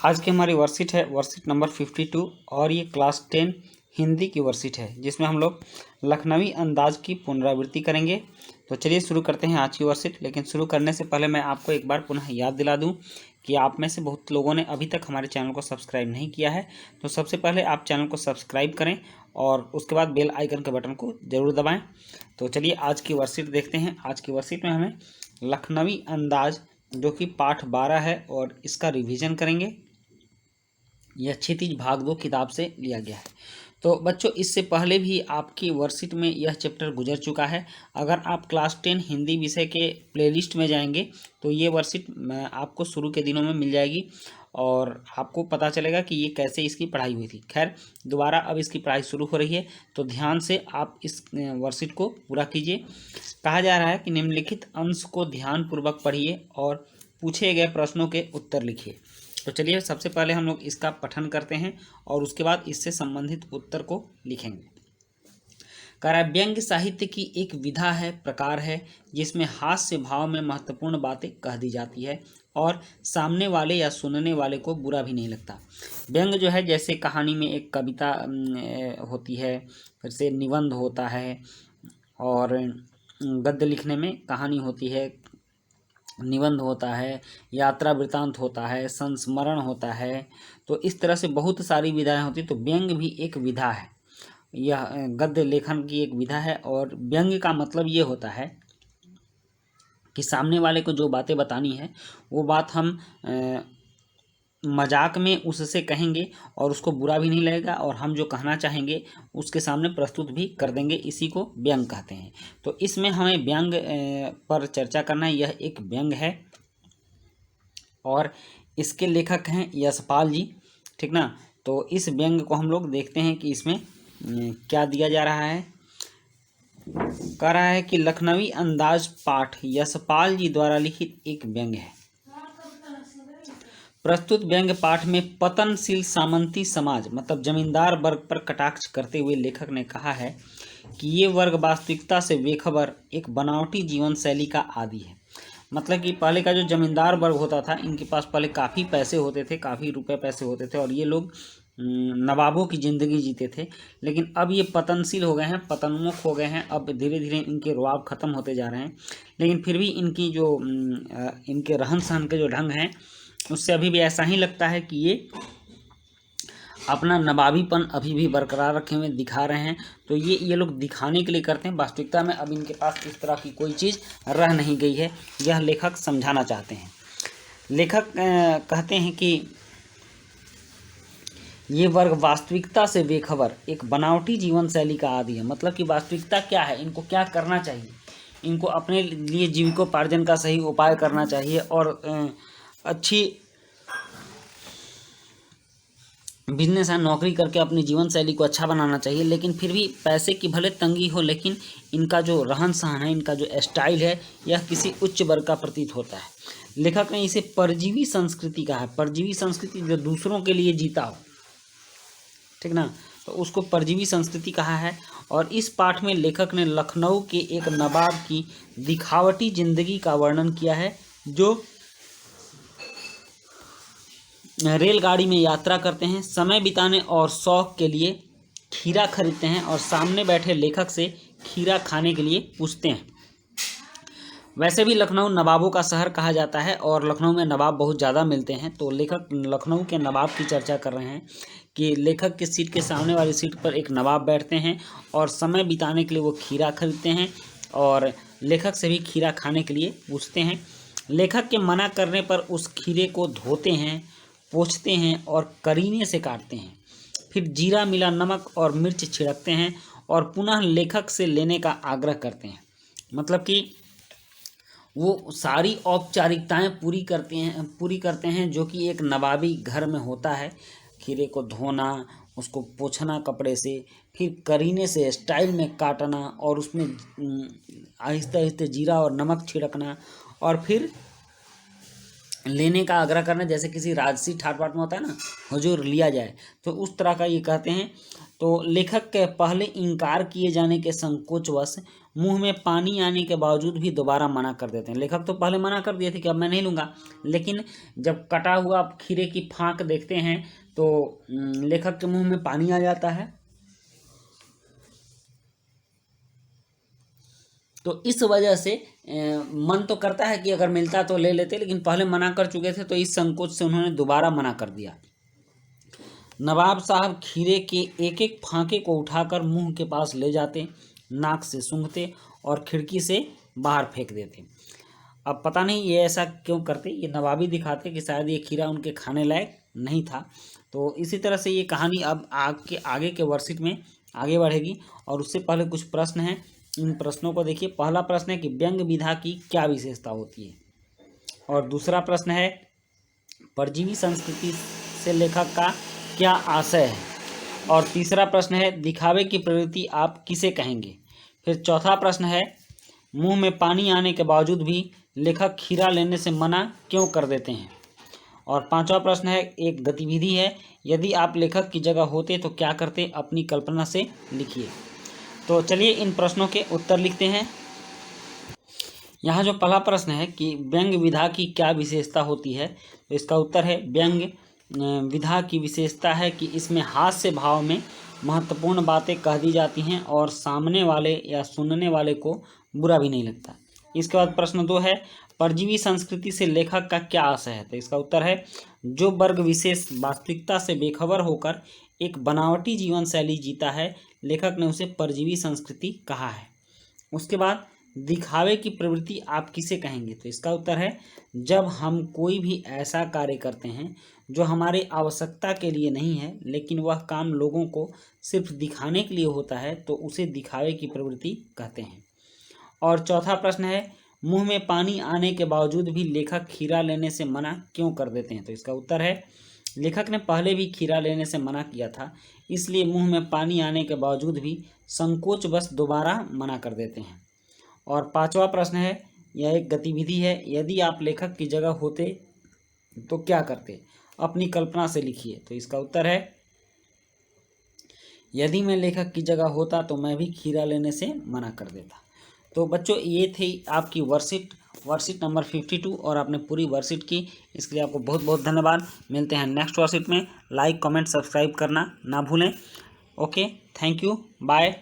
आज की हमारी वर्कशीट है वर्कशीट नंबर 52 और ये क्लास 10 हिंदी की वर्कशीट है जिसमें हम लोग लखनवी अंदाज की पुनरावृत्ति करेंगे। तो चलिए शुरू करते हैं आज की वर्कशीट। लेकिन शुरू करने से पहले मैं आपको एक बार पुनः याद दिला दूं कि आप में से बहुत लोगों ने अभी तक हमारे चैनल को सब्सक्राइब नहीं किया है। तो सबसे पहले आप चैनल को सब्सक्राइब करें और उसके बाद बेल आइकन के बटन को ज़रूर दबाएँ। तो चलिए आज की वर्कशीट देखते हैं। आज की वर्कशीट में हमें लखनवी अंदाज जो कि पाठ 12 है और इसका रिवीजन करेंगे। यह क्षितिज भाग 2 किताब से लिया गया है। तो बच्चों इससे पहले भी आपकी वर्कशीट में यह चैप्टर गुजर चुका है। अगर आप क्लास 10 हिंदी विषय के प्लेलिस्ट में जाएंगे तो ये वर्कशीट आपको शुरू के दिनों में मिल जाएगी और आपको पता चलेगा कि ये कैसे इसकी पढ़ाई हुई थी। खैर दोबारा अब इसकी पढ़ाई शुरू हो रही है तो ध्यान से आप इस वर्कशीट को पूरा कीजिए। कहा जा रहा है कि निम्नलिखित अंश को ध्यानपूर्वक पढ़िए और पूछे गए प्रश्नों के उत्तर लिखिए। तो चलिए सबसे पहले हम लोग इसका पठन करते हैं और उसके बाद इससे संबंधित उत्तर को लिखेंगे। काव्यांग साहित्य की एक विधा है, प्रकार है, जिसमें हास्य भाव में महत्वपूर्ण बातें कह दी जाती है और सामने वाले या सुनने वाले को बुरा भी नहीं लगता। व्यंग जो है जैसे कहानी में एक कविता होती है, फिर से निबंध होता है और गद्य लिखने में कहानी होती है, निबंध होता है, यात्रा वृतांत होता है, संस्मरण होता है। तो इस तरह से बहुत सारी विधाएं होती हैं। तो व्यंग भी एक विधा है, यह गद्य लेखन की एक विधा है। और व्यंग का मतलब ये होता है कि सामने वाले को जो बातें बतानी है वो बात हम मजाक में उससे कहेंगे और उसको बुरा भी नहीं लगेगा और हम जो कहना चाहेंगे उसके सामने प्रस्तुत भी कर देंगे। इसी को व्यंग कहते हैं। तो इसमें हमें व्यंग पर चर्चा करना है। यह एक व्यंग है और इसके लेखक हैं यशपाल जी, ठीक ना। तो इस व्यंग को हम लोग देखते हैं कि इसमें क्या दिया जा रहा है। कह रहा है कि लखनवी अंदाज पाठ यशपाल जी द्वारा लिखित एक व्यंग है। प्रस्तुत व्यंग पाठ में पतनशील सामंती समाज मतलब जमींदार वर्ग पर कटाक्ष करते हुए लेखक ने कहा है कि ये वर्ग वास्तविकता से बेखबर एक बनावटी जीवन शैली का आदी है। मतलब कि पहले का जो जमींदार वर्ग होता था इनके पास पहले काफ़ी पैसे होते थे, काफ़ी रुपए पैसे होते थे और ये लोग नवाबों की ज़िंदगी जीते थे। लेकिन अब ये पतनशील हो गए हैं, पतनमुख हो गए हैं। अब धीरे धीरे इनके रुआब ख़त्म होते जा रहे हैं। लेकिन फिर भी इनकी जो इनके रहन सहन के जो ढंग हैं उससे अभी भी ऐसा ही लगता है कि ये अपना नवाबीपन अभी भी बरकरार रखे हुए दिखा रहे हैं। तो ये लोग दिखाने के लिए करते हैं। वास्तविकता में अब इनके पास इस तरह की कोई चीज़ रह नहीं गई है, यह लेखक समझाना चाहते हैं। लेखक कहते हैं कि ये वर्ग वास्तविकता से बेखबर एक बनावटी जीवन शैली का आदी है। मतलब कि वास्तविकता क्या है, इनको क्या करना चाहिए, इनको अपने लिए जीविकोपार्जन का सही उपाय करना चाहिए और अच्छी बिजनेस है, नौकरी करके अपनी जीवन शैली को अच्छा बनाना चाहिए। लेकिन फिर भी पैसे की भले तंगी हो लेकिन इनका जो रहन सहन है, इनका जो स्टाइल है यह किसी उच्च वर्ग का प्रतीत होता है। लेखक ने इसे परजीवी संस्कृति कहा है। परजीवी संस्कृति जो दूसरों के लिए जीता हो, ठीक ना, तो उसको परजीवी संस्कृति कहा है। और इस पाठ में लेखक ने लखनऊ के एक नवाब की दिखावटी जिंदगी का वर्णन किया है जो रेलगाड़ी में यात्रा करते हैं, समय बिताने और शौक के लिए खीरा खरीदते हैं और सामने बैठे लेखक से खीरा खाने के लिए पूछते हैं। वैसे भी लखनऊ नवाबों का शहर कहा जाता है और लखनऊ में नवाब बहुत ज़्यादा मिलते हैं। तो लेखक लखनऊ के नवाब की चर्चा कर रहे हैं कि लेखक की सीट के सामने वाली सीट पर एक नवाब बैठते हैं और समय बिताने के लिए वो खीरा खरीदते हैं और लेखक से भी खीरा खाने के लिए पूछते हैं। लेखक के मना करने पर उस खीरे को धोते हैं, पोंछते हैं और करीने से काटते हैं। फिर जीरा मिला नमक और मिर्च छिड़कते हैं और पुनः लेखक से लेने का आग्रह करते हैं। मतलब कि वो सारी औपचारिकताएं पूरी करते हैं जो कि एक नवाबी घर में होता है। खीरे को धोना, उसको पोंछना कपड़े से, फिर करीने से स्टाइल में काटना और उसमें आहिस्ते आहिस्ते जीरा और नमक छिड़कना और फिर लेने का आग्रह करना, जैसे किसी राजसी ठाट बाट में होता है ना, हुजूर लिया जाए, तो उस तरह का ये कहते हैं। तो लेखक के पहले इनकार किए जाने के संकोचवश मुंह में पानी आने के बावजूद भी दोबारा मना कर देते हैं। लेखक तो पहले मना कर दिए थे कि अब मैं नहीं लूँगा, लेकिन जब कटा हुआ खीरे की फाँक देखते हैं तो लेखक के मुंह में पानी आ जाता है। तो इस वजह से मन तो करता है कि अगर मिलता तो ले लेते, लेकिन पहले मना कर चुके थे, तो इस संकोच से उन्होंने दोबारा मना कर दिया। नवाब साहब खीरे के एक एक फांके को उठाकर मुंह के पास ले जाते, नाक से सूंघते और खिड़की से बाहर फेंक देते। अब पता नहीं ये ऐसा क्यों करते, ये नवाबी दिखाते कि शायद ये खीरा उनके खाने लायक नहीं था। तो इसी तरह से ये कहानी अब आगे के वर्कशीट में आगे बढ़ेगी। और उससे पहले कुछ प्रश्न हैं, इन प्रश्नों को देखिए। पहला प्रश्न है कि व्यंग विधा की क्या विशेषता होती है, और दूसरा प्रश्न है परजीवी संस्कृति से लेखक का क्या आशय है, और तीसरा प्रश्न है दिखावे की प्रवृत्ति आप किसे कहेंगे। फिर चौथा प्रश्न है मुंह में पानी आने के बावजूद भी लेखक खीरा लेने से मना क्यों कर देते हैं। और पांचवा प्रश्न है एक गतिविधि है, यदि आप लेखक की जगह होते तो क्या करते, अपनी कल्पना से लिखिए। तो चलिए इन प्रश्नों के उत्तर लिखते हैं। यहाँ जो पहला प्रश्न है कि व्यंग विधा की क्या विशेषता होती है, तो इसका उत्तर है व्यंग विधा की विशेषता है कि इसमें हास्य भाव में महत्वपूर्ण बातें कह दी जाती हैं और सामने वाले या सुनने वाले को बुरा भी नहीं लगता। इसके बाद प्रश्न 2 है परजीवी संस्कृति से लेखक का क्या आशय है, तो इसका उत्तर है जो वर्ग विशेष वास्तविकता से बेखबर होकर एक बनावटी जीवन शैली जीता है, लेखक ने उसे परजीवी संस्कृति कहा है। उसके बाद दिखावे की प्रवृत्ति आप किसे कहेंगे, तो इसका उत्तर है जब हम कोई भी ऐसा कार्य करते हैं जो हमारे आवश्यकता के लिए नहीं है, लेकिन वह काम लोगों को सिर्फ दिखाने के लिए होता है, तो उसे दिखावे की प्रवृत्ति कहते हैं। और चौथा प्रश्न है मुंह में पानी आने के बावजूद भी लेखक खीरा लेने से मना क्यों कर देते हैं, तो इसका उत्तर है लेखक ने पहले भी खीरा लेने से मना किया था, इसलिए मुंह में पानी आने के बावजूद भी संकोच बस दोबारा मना कर देते हैं। और पांचवा प्रश्न है यह एक गतिविधि है, यदि आप लेखक की जगह होते तो क्या करते, अपनी कल्पना से लिखिए। तो इसका उत्तर है यदि मैं लेखक की जगह होता तो मैं भी खीरा लेने से मना कर देता। तो बच्चों ये थी आपकी वर्कशीट नंबर 52 और आपने पूरी वर्कशीट की, इसके लिए आपको बहुत बहुत धन्यवाद। मिलते हैं नेक्स्ट वर्कशीट में। लाइक कमेंट सब्सक्राइब करना ना भूलें। Okay, thank you, bye.